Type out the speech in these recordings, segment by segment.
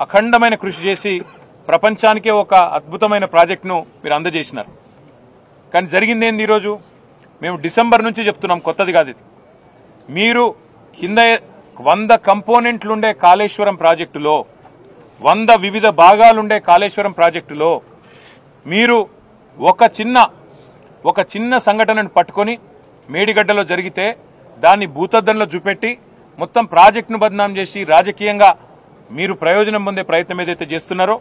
అఖండమైన కృషి చేసి ప్రపంచానికే ఒక అద్భుతమైన ప్రాజెక్టును మీరు అందజేసినారు. కానీ జరిగింది ఏంది? ఈరోజు మేము డిసెంబర్ నుంచి చెప్తున్నాం, కొత్తది కాదు ఇది. మీరు కింద 100 కంపోనెంట్లుండే కాళేశ్వరం ప్రాజెక్టులో, 100 వివిధ భాగాలుండే కాళేశ్వరం ప్రాజెక్టులో మీరు ఒక చిన్న సంఘటనను పట్టుకొని మేడిగడ్డలో జరిగితే దాన్ని భూతద్దంలో చూపెట్టి మొత్తం ప్రాజెక్టును బదనాం చేసి రాజకీయంగా మీరు ప్రయోజనం పొందే ప్రయత్నం ఏదైతే చేస్తున్నారో,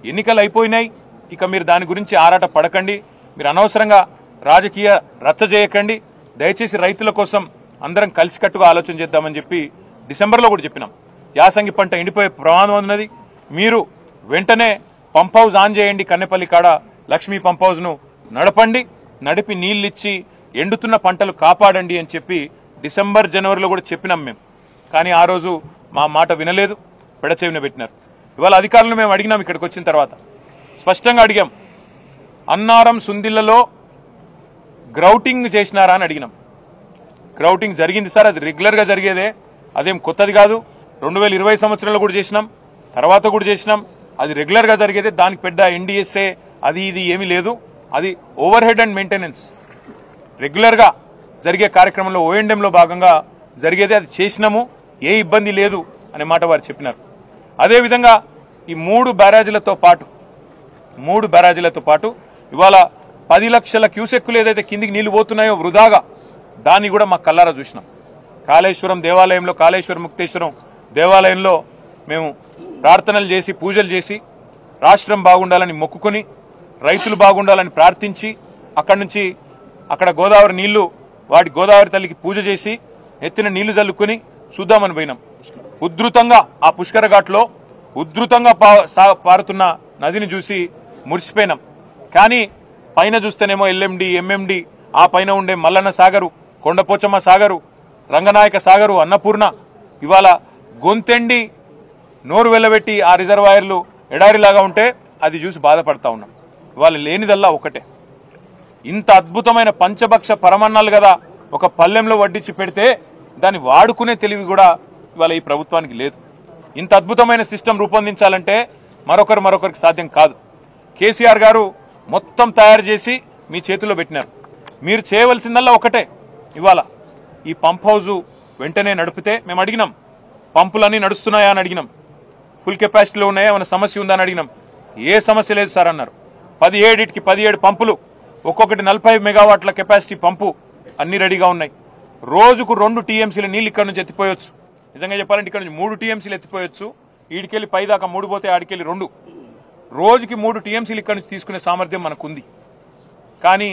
ఎన్నికలు అయిపోయినాయి, ఇక మీరు దాని గురించి ఆరాట పడకండి, మీరు అనవసరంగా రాజకీయ రచ్చ చేయకండి, దయచేసి రైతుల కోసం అందరం కలిసికట్టుగా ఆలోచన చేద్దామని చెప్పి డిసెంబర్లో కూడా చెప్పినాం. యాసంగి పంట ఎండిపోయే ప్రమాదం ఉన్నది, మీరు వెంటనే పంప్ హౌస్ ఆన్ చేయండి, కన్నెపల్లి కాడ లక్ష్మీ పంప్ హౌస్ను నడపండి, నడిపి నీళ్ళిచ్చి ఎండుతున్న పంటలు కాపాడండి అని చెప్పి డిసెంబర్ జనవరిలో కూడా చెప్పినాం మేము. కానీ ఆ రోజు మా మాట వినలేదు, పెడచెవిన పెట్టినారు. ఇవాళ అధికారులు మేము అడిగినాం, ఇక్కడికి వచ్చిన తర్వాత స్పష్టంగా అడిగాం, అన్నారం సుందిళ్లలో గ్రౌటింగ్ చేసినారా అని అడిగినాం. గ్రౌటింగ్ జరిగింది సార్, అది రెగ్యులర్గా జరిగేదే, అదేం కొత్తది కాదు. 2020 సంవత్సరంలో కూడా చేసినాం, తర్వాత కూడా చేసినాం, అది రెగ్యులర్గా జరిగేదే. దానికి పెద్ద ఎన్డీఎస్ఏ అది ఇది ఏమీ లేదు, అది ఓవర్ హెడ్ అండ్ మెయింటెనెన్స్ రెగ్యులర్గా జరిగే కార్యక్రమంలో ఓఎండ్ఎంలో భాగంగా జరిగేదే, అది చేసినాము, ఏ ఇబ్బంది లేదు అనే మాట వారు చెప్పినారు. అదేవిధంగా ఈ 3 బ్యారేజీలతో పాటు ఇవాళ 10 లక్షల క్యూసెక్కులు ఏదైతే కిందికి నీళ్లు పోతున్నాయో వృధాగా, దాన్ని కూడా మా కల్లారా చూసినాం. కాళేశ్వరం దేవాలయంలో, కాళేశ్వరం ముక్తేశ్వరం దేవాలయంలో మేము ప్రార్థనలు చేసి, పూజలు చేసి, రాష్ట్రం బాగుండాలని మొక్కుకొని, రైతులు బాగుండాలని ప్రార్థించి, అక్కడి నుంచి అక్కడ గోదావరి నీళ్లు, వాటి గోదావరి తల్లికి పూజ చేసి ఎత్తిన నీళ్లు జల్లుకొని చూద్దామని పోయినాం. ఉధృతంగా ఆ పుష్కర ఘాట్లో ఉధృతంగా పారుతున్న నదిని చూసి మురిసిపోయినాం. కానీ పైన చూస్తేనేమో ఎల్ఎండి, ఎంఎండి, ఆ పైన ఉండే మల్లన్న సాగరు, కొండపోచమ్మ సాగరు, రంగనాయక సాగరు, అన్నపూర్ణ ఇవాళ గొంతెండి నోరు వెళ్ళబెట్టి ఆ రిజర్వాయర్లు ఎడారిలాగా ఉంటే అది చూసి బాధపడతా ఉన్నాం. ఇవాళ లేనిదల్లా ఒకటే, ఇంత అద్భుతమైన పంచభక్ష పరమన్నాలు కదా ఒక పల్లెంలో వడ్డించి పెడితే దాన్ని వాడుకునే తెలివి కూడా ఇవాళ ఈ ప్రభుత్వానికి లేదు. ఇంత అద్భుతమైన సిస్టమ్ రూపొందించాలంటే మరొకరికి సాధ్యం కాదు. కేసీఆర్ గారు మొత్తం తయారు చేసి మీ చేతిలో పెట్టినారు. మీరు చేయవలసిందల్లా ఒకటే, ఇవాళ ఈ పంప్ హౌజు వెంటనే నడిపితే, మేము అడిగినాం పంపులన్నీ నడుస్తున్నాయా అని అడిగినాం, ఫుల్ కెపాసిటీలో ఉన్నాయా, ఏమైనా సమస్య ఉందా అని అడిగినాం. ఏ సమస్య లేదు సార్ అన్నారు. 17 పంపులు, ఒక్కొక్కటి 40 మెగావాట్ల కెపాసిటీ పంపు, అన్ని రెడీగా ఉన్నాయి. రోజుకు 2 టీఎంసీల నీళ్ళు ఇక్కడ నుంచి ఎత్తిపోయొచ్చు. నిజంగా చెప్పాలంటే ఇక్కడ నుంచి 3 టీఎంసీలు ఎత్తిపోయొచ్చు. ఈడికెళ్ళి పైదాకా 3 పోతే ఆడికెళ్ళి 2, రోజుకి 3 టీఎంసీలు ఇక్కడ నుంచి తీసుకునే సామర్థ్యం మనకుంది. కానీ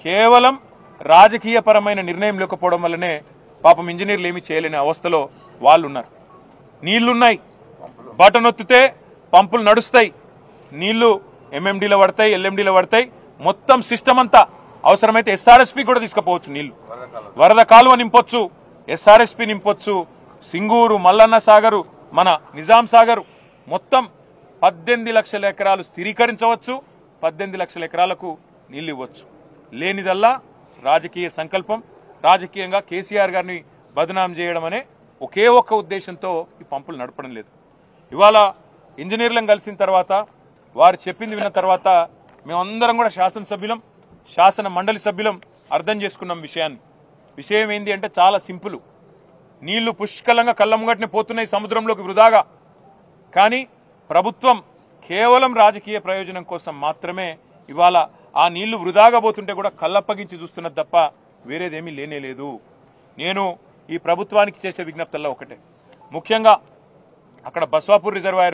కేవలం రాజకీయపరమైన నిర్ణయం లేకపోవడం వల్లనే పాపం ఇంజనీర్లు ఏమీ చేయలేని అవస్థలో వాళ్ళు ఉన్నారు. నీళ్లున్నాయి, బటన్ ఒత్తితే పంపులు నడుస్తాయి, నీళ్లు ఎంఎండీలో పడతాయి, ఎల్ఎండీలో పడతాయి, మొత్తం సిస్టమ్ అంతా. అవసరమైతే ఎస్ఆర్ఎస్పీ కూడా తీసుకుపోవచ్చు, నీళ్లు వరద కాలువ నింపొచ్చు, ఎస్ఆర్ఎస్పీ నింపొచ్చు, సింగూరు, మల్లన్న సాగరు, మన నిజాం సాగరు, మొత్తం 18 లక్షల ఎకరాలు స్థిరీకరించవచ్చు, 18 లక్షల ఎకరాలకు నీళ్లు ఇవ్వచ్చు. లేనిదల్లా రాజకీయ సంకల్పం, రాజకీయంగా కేసీఆర్ గారిని బదనాం చేయడం అనే ఒకే ఒక్క ఉద్దేశంతో ఈ పంపులు నడపడం లేదు. ఇవాళ ఇంజనీర్లను కలిసిన తర్వాత, వారు చెప్పింది విన్న తర్వాత మేమందరం కూడా శాసనసభ్యులం, శాసన మండలి సభ్యులం అర్థం చేసుకున్నాం విషయాన్ని. విషయం ఏంటి అంటే చాలా సింపుల్. నీళ్లు పుష్కలంగా కళ్ళముగట్నే పోతున్నాయి సముద్రంలోకి వృధాగా. కానీ ప్రభుత్వం కేవలం రాజకీయ ప్రయోజనం కోసం మాత్రమే ఇవాళ ఆ నీళ్లు వృధాగా పోతుంటే కూడా కళ్ళప్పగించి చూస్తున్నది తప్ప వేరేదేమీ లేనేలేదు. నేను ఈ ప్రభుత్వానికి చేసే విజ్ఞప్తుల్లో ఒకటే, ముఖ్యంగా అక్కడ బస్వాపూర్ రిజర్వాయర్